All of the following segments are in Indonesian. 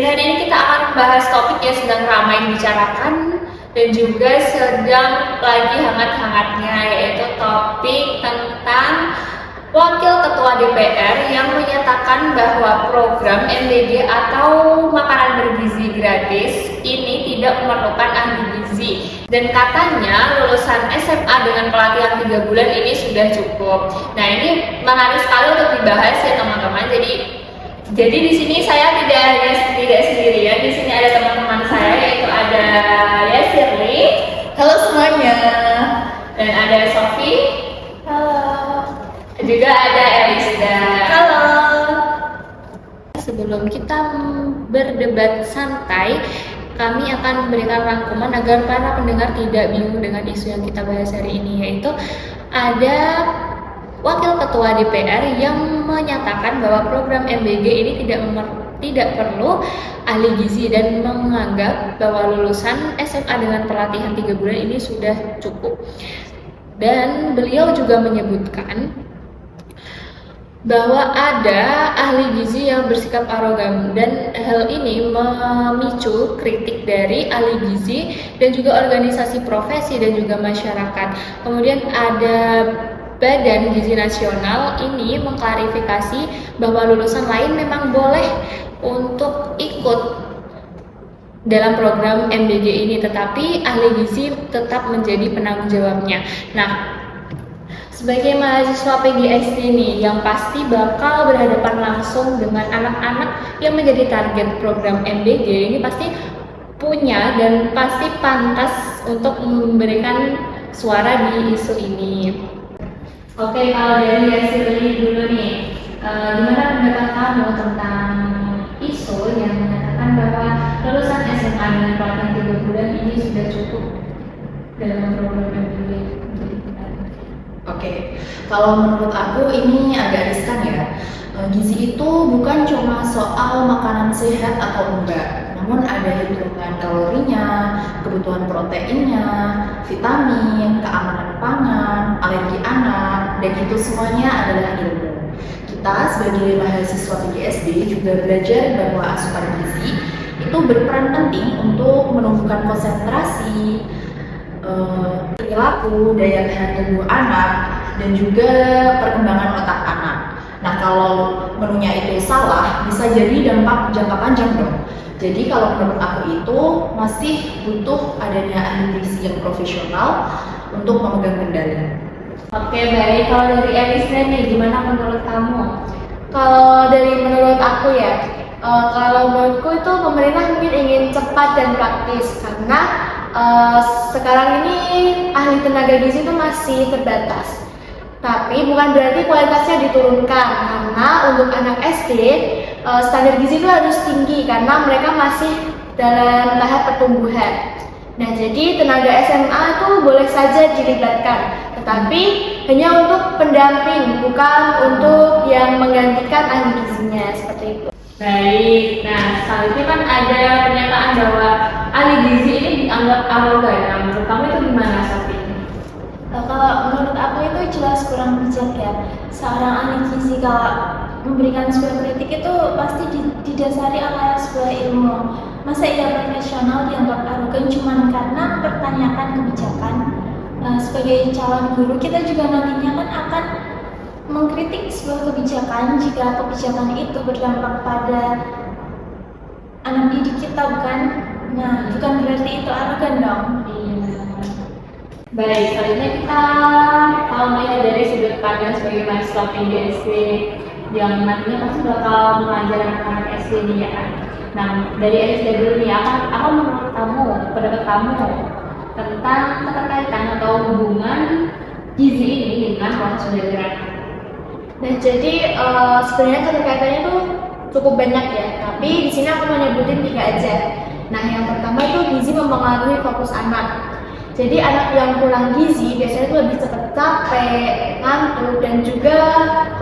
hari ini kita akan membahas topik yang sedang ramai dibicarakan dan juga sedang lagi hangat-hangatnya, yaitu topik tentang Wakil Ketua DPR yang menyatakan bahwa program MBG atau makanan bergizi gratis ini tidak memerlukan ahli gizi, dan katanya lulusan SMA dengan pelatihan 3 bulan ini sudah cukup. Nah, ini menarik sekali untuk dibahas ya teman-teman. Jadi di sini saya tidak sendirian. Di sini ada teman-teman saya, yaitu ada Yasirli. Halo semuanya. Dan ada Sofi. Halo. Juga ada Elisda. Halo. Sebelum kita berdebat santai, kami akan memberikan rangkuman agar para pendengar tidak bingung dengan isu yang kita bahas hari ini, yaitu ada Wakil Ketua DPR yang menyatakan bahwa program MBG ini tidak perlu ahli gizi dan menganggap bahwa lulusan SMA dengan pelatihan 3 bulan ini sudah cukup. Dan beliau juga menyebutkan bahwa ada ahli gizi yang bersikap arogan, dan hal ini memicu kritik dari ahli gizi dan juga organisasi profesi dan juga masyarakat. Kemudian ada Badan Gizi Nasional ini mengklarifikasi bahwa lulusan lain memang boleh untuk ikut dalam program MBG ini, tetapi ahli gizi tetap menjadi penanggung jawabnya. Nah, sebagai mahasiswa PGSD nih yang pasti bakal berhadapan langsung dengan anak-anak yang menjadi target program MBG, ini pasti punya dan pasti pantas untuk memberikan suara di isu ini. Oke, kalau dari Yasirli dulu nih, gimana pendapat kamu tentang isu yang menyatakan bahwa lulusan SMA dengan pelatihan 3 bulan ini sudah cukup dalam program MBG? Oke, kalau menurut aku ini agak riskan ya. Gizi itu bukan cuma soal makanan sehat atau enggak, namun ada hitungan kalorinya, kebutuhan proteinnya, vitamin, keamanan pangan, alergi anak, dan itu semuanya adalah ilmu. Kita sebagai mahasiswa PGSD juga belajar bahwa asupan gizi itu berperan penting untuk menumbuhkan konsentrasi, perilaku, daya tahan tubuh anak, dan juga perkembangan otak anak. Nah, kalau menunya itu salah, bisa jadi dampak jangka panjang dong. Jadi kalau menurut aku itu masih butuh adanya ahli gizi yang profesional untuk memegang kendali. Oke, baik. Kalau dari Elisda nih, gimana menurut kamu? Kalau dari menurut aku ya, kalau menurutku itu pemerintah mungkin ingin cepat dan praktis, karena sekarang ini ahli tenaga gizi itu masih terbatas. Tapi bukan berarti kualitasnya diturunkan, karena untuk anak SD standar gizi itu harus tinggi karena mereka masih dalam tahap pertumbuhan. Nah, jadi tenaga SMA itu boleh saja dilibatkan, tetapi hanya untuk pendamping, bukan untuk yang menggantikan ahli gizinya, seperti itu. Baik, nah selanjutnya kan ada pernyataan bahwa ahli gizi ini dianggap arogan. Nah, menurut kamu itu gimana, Sofi? Kalau menurut aku itu jelas kurang bijak ya. Seorang ahli gizi kalau memberikan sebuah kritik itu pasti didasari oleh sebuah ilmu. Masa ia profesional dianggap arogan cuma karena mempertanyakan kebijakan? Sebagai calon guru kita juga nantinya kan akan mengkritik sebuah kebijakan jika kebijakan itu berdampak pada anak didik kita, bukan? Nah, bukan berarti itu arogan dong. Baik, selanjutnya kita kalau melihat dari sudut pandang sebagai mahasiswa PGSD yang nantinya pasti bakal mengajar anak-anak SD ini ya kan. Nah, dari Elisda dulu nih, apa menurut kamu, pendapat kamu tentang keterkaitan atau hubungan gizi ini dengan proses belajar? Nah, jadi sebenarnya keterkaitannya tuh cukup banyak ya, tapi di sini aku mau nyebutin 3 aja. Nah, yang pertama itu gizi mempengaruhi fokus anak. Jadi anak yang kurang gizi biasanya tuh lebih cepat capek, ngantuk, dan juga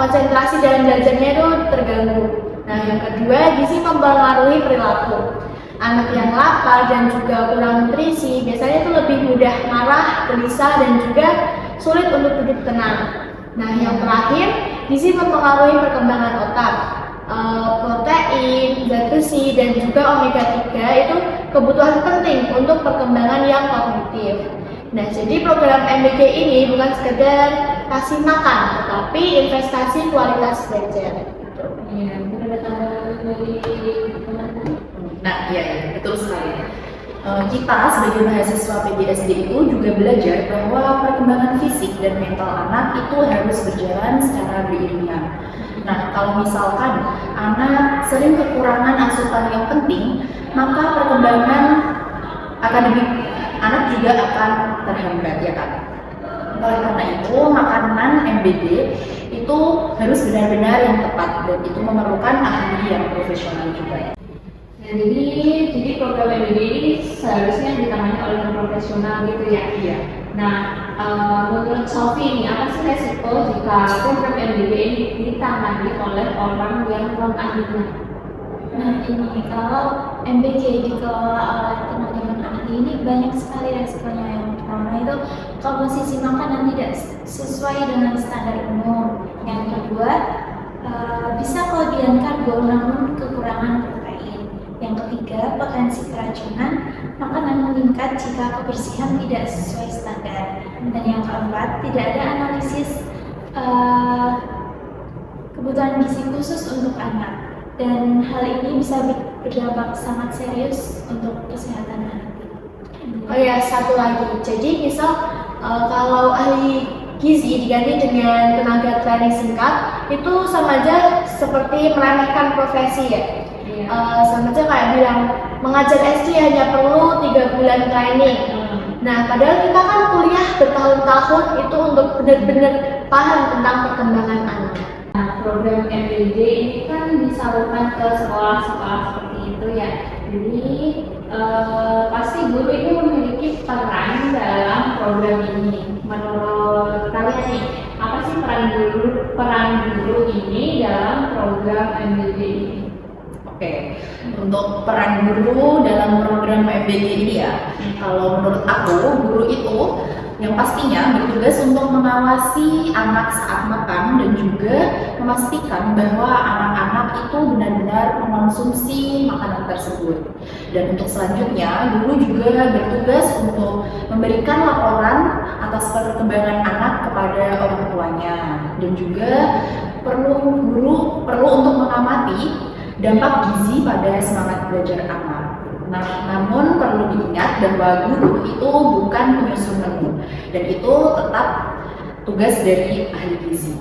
konsentrasi dalam belajarnya itu terganggu. Nah, yang kedua, gizi mempengaruhi perilaku. Anak yang lapar dan juga kurang nutrisi biasanya tuh lebih mudah marah, gelisah, dan juga sulit untuk duduk tenang. Nah, yang terakhir, gizi mempengaruhi perkembangan otak. protein, zat besi, dan juga omega 3 itu kebutuhan penting untuk perkembangan yang kognitif. Nah, jadi program MBG ini bukan sekedar kasih makan, tetapi investasi kualitas belajar. Iya, mungkin ada tambahan dari teman-teman. Nah, iya, betul sekali. Kita sebagai mahasiswa PGSD itu juga belajar bahwa perkembangan fisik dan mental anak itu harus berjalan secara beriringan. Nah, kalau misalkan anak sering kekurangan asupan yang penting, maka perkembangan akademik anak juga akan terhambat, ya kan? Oleh karena itu, makanan MBG itu harus benar-benar yang tepat dan itu memerlukan ahli yang profesional juga. Nah, jadi program MBG ini seharusnya ditangani oleh yang profesional gitu ya. Iya. Nah, menurut Sofi ini apa sih resiko jika program MBG ini ditangani oleh orang yang non ahlinya? Nah ini kalau MBG dikelola oleh tenaga non ahli ini banyak sekali resikonya. Yang pertama itu komposisi makanan tidak sesuai dengan standar umum. Yang kedua bisa kelebihan karbo namun kekurangan protein. Yang ketiga potensi keracunan, makanan meningkat jika kebersihan tidak sesuai standar. Dan yang keempat tidak ada analisis kebutuhan gizi khusus untuk anak. Dan hal ini bisa berdampak sangat serius untuk kesehatan anak. Oh ya, satu lagi. Jadi misal kalau ahli gizi diganti dengan tenaga training singkat, itu sama aja seperti meremehkan profesi ya. Sama aja kayak bilang mengajar SD hanya perlu 3 bulan training. Nah, padahal kita kan kuliah bertahun-tahun itu untuk benar-benar paham tentang perkembangan anak. Nah, program MBG ini kan disalurkan ke sekolah-sekolah seperti itu ya. Jadi pasti guru ini memiliki peran dalam program ini. Menurut kalian nih, apa sih peran guru ini dalam program MBG ini? Oke, untuk peran guru dalam program MBG ini ya, kalau menurut aku, guru itu yang pastinya bertugas untuk mengawasi anak saat makan dan juga memastikan bahwa anak-anak itu benar-benar mengonsumsi makanan tersebut. Dan untuk selanjutnya, guru juga bertugas untuk memberikan laporan atas perkembangan anak kepada orang tuanya dan juga guru perlu untuk mengamati dampak gizi pada semangat belajar anak. Nah, namun perlu diingat bahwa guru itu bukan penyusun menu dan itu tetap tugas dari ahli gizi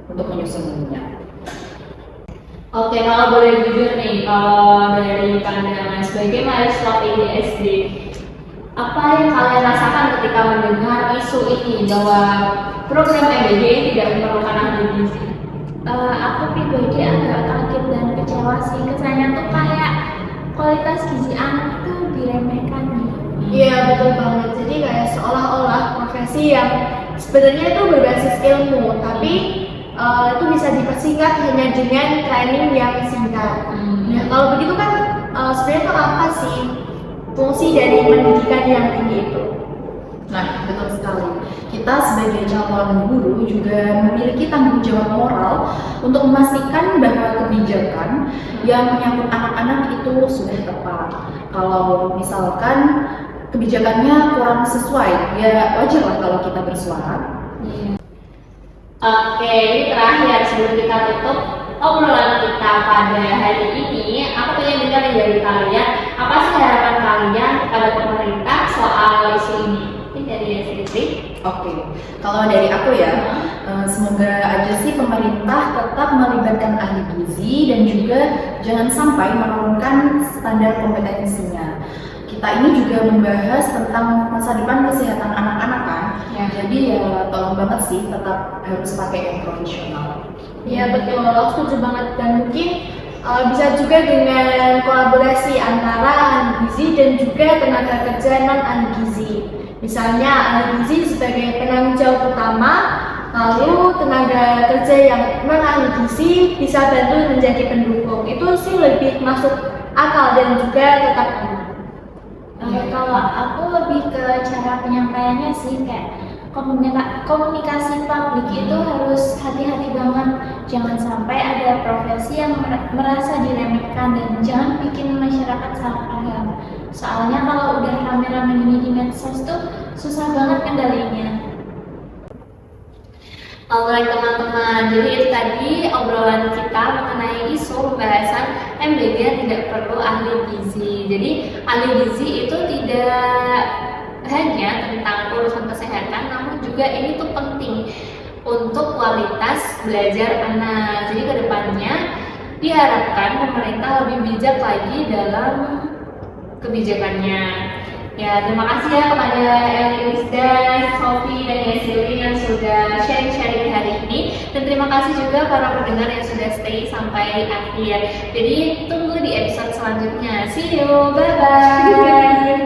untuk menyusun menunya. Oke, kalau boleh jujur nih, kalau dari pandangan sebagai mahasiswa PGSD, apa yang kalian rasakan ketika mendengar isu ini bahwa program MBG tidak memerlukan ahli gizi? Aku pribadi agak kaget dan kecewa sih. Kesannya tuh kayak kualitas gizi anak tuh diremehkan gitu. Iya, betul banget. Jadi kayak seolah-olah profesi yang sebenarnya itu berbasis ilmu, tapi itu bisa dipersingkat hanya dengan training yang singkat. Nah, kalau begitu kan sebenarnya itu apa sih fungsi dari pendidikan yang tinggi itu? Nah, betul sekali. Kita sebagai calon guru juga memiliki tanggung jawab moral untuk memastikan bahwa kebijakan yang menyangkut anak-anak itu sudah tepat. Kalau misalkan kebijakannya kurang sesuai, ya wajarlah kalau kita bersuara. Oke, ini terakhir sebelum kita tutup obrolan kita pada hari ini, aku pengen dengar dari kalian, apa sih harapan kalian kepada pemerintah soal isu ini? Ini dari Sri. Oke, kalau dari aku ya, semoga aja sih pemerintah tetap melibatkan ahli gizi dan juga jangan sampai menurunkan standar kompetensinya. Kita ini juga membahas tentang masa depan kesehatan anak-anak kan, jadi ya tolong banget sih tetap harus pakai yang profesional. Iya betul, aku setuju banget dan mungkin bisa juga dengan kolaborasi antara ahli gizi dan juga tenaga kerja non ahli gizi. Misalnya ahli gizi sebagai penanggung jawab utama, lalu tenaga kerja yang non ahli gizi bisa bantu menjadi pendukung. Itu sih lebih masuk akal dan juga tetap aman. Kalau aku lebih ke cara penyampaiannya sih, kayak komunikasi publik itu harus hati-hati banget. Jangan sampai ada profesi yang merasa diremehkan dan jangan bikin masyarakat salah paham. Soalnya kalau udah rame-rame ini di medsos tuh susah banget kendalinya. Alright teman-teman, jadi itu tadi obrolan kita mengenai isu pembahasan MBG tidak perlu ahli gizi. Jadi ahli gizi itu tidak hanya tentang urusan kesehatan, namun juga ini tuh penting untuk kualitas belajar anak. Jadi kedepannya diharapkan pemerintah lebih bijak lagi dalam kebijakannya. Ya, terima kasih ya kepada Elisda, Sofi, dan Yasilin yang sudah sharing-sharing hari ini. Dan terima kasih juga para pendengar yang sudah stay sampai akhir. Jadi tunggu di episode selanjutnya. See you, bye-bye.